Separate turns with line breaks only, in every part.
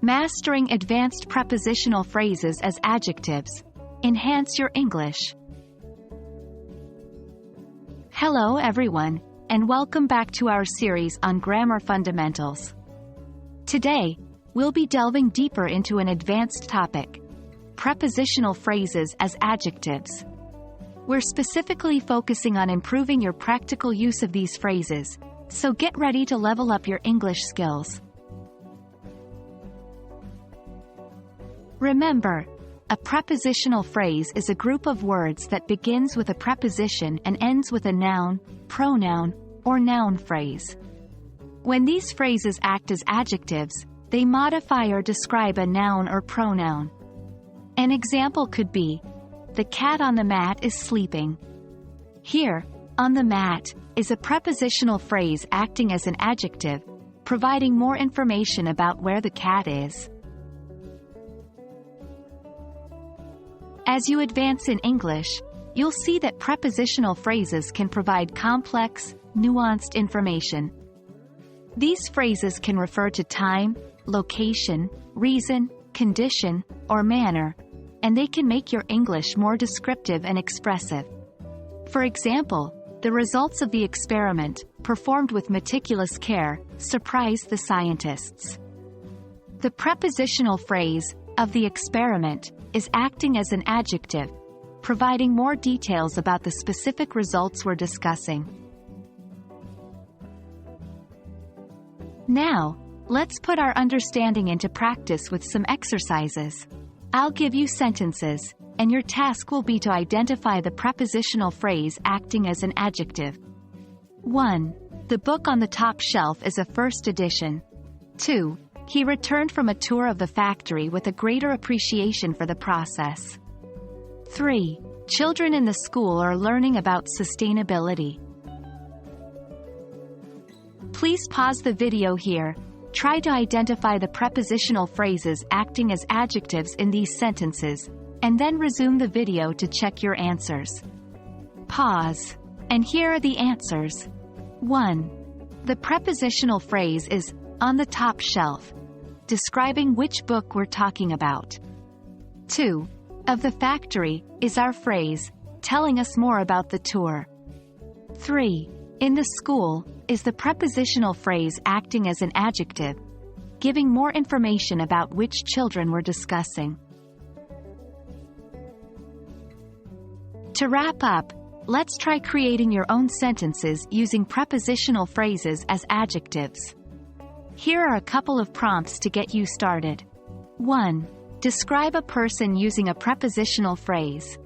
Mastering advanced prepositional phrases as adjectives. Enhance your English. Hello everyone, and welcome back to our series on grammar fundamentals. Today, we'll be delving deeper into an advanced topic: prepositional phrases as adjectives. We're specifically focusing on improving your practical use of these phrases, so get ready to level up your English skills. Remember, a prepositional phrase is a group of words that begins with a preposition and ends with a noun, pronoun, or noun phrase. When these phrases act as adjectives, they modify or describe a noun or pronoun. An example could be, the cat on the mat is sleeping. Here, on the mat, is a prepositional phrase acting as an adjective, providing more information about where the cat is. As you advance in English, you'll see that prepositional phrases can provide complex, nuanced information. These phrases can refer to time, location, reason, condition, or manner, and they can make your English more descriptive and expressive. For example, the results of the experiment, performed with meticulous care, surprised the scientists. The prepositional phrase, of the experiment, is acting as an adjective, providing more details about the specific results we're discussing. Now, let's put our understanding into practice with some exercises. I'll give you sentences, and your task will be to identify the prepositional phrase acting as an adjective. 1. The book on the top shelf is a first edition. 2. He returned from a tour of the factory with a greater appreciation for the process. 3. Children in the school are learning about sustainability. Please pause the video here. Try to identify the prepositional phrases acting as adjectives in these sentences, and then resume the video to check your answers. Pause. And here are the answers. 1. The prepositional phrase is on the top shelf, describing which book we're talking about. 2. Of the factory is our phrase, telling us more about the tour. 3. In the school is the prepositional phrase acting as an adjective, giving more information about which children we're discussing. To wrap up, let's try creating your own sentences using prepositional phrases as adjectives. Here are a couple of prompts to get you started. 1. Describe a person using a prepositional phrase.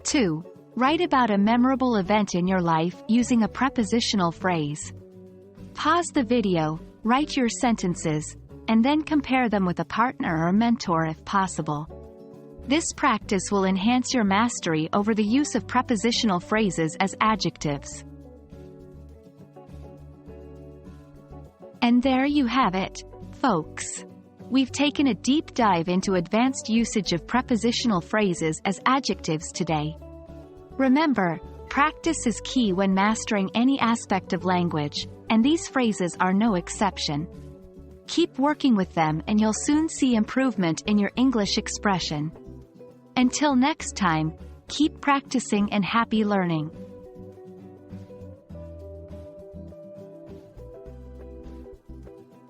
2. Write about a memorable event in your life using a prepositional phrase. Pause the video, write your sentences, and then compare them with a partner or mentor if possible. This practice will enhance your mastery over the use of prepositional phrases as adjectives. And there you have it, folks. We've taken a deep dive into advanced usage of prepositional phrases as adjectives today. Remember, practice is key when mastering any aspect of language, and these phrases are no exception. Keep working with them and you'll soon see improvement in your English expression. Until next time, keep practicing and happy learning.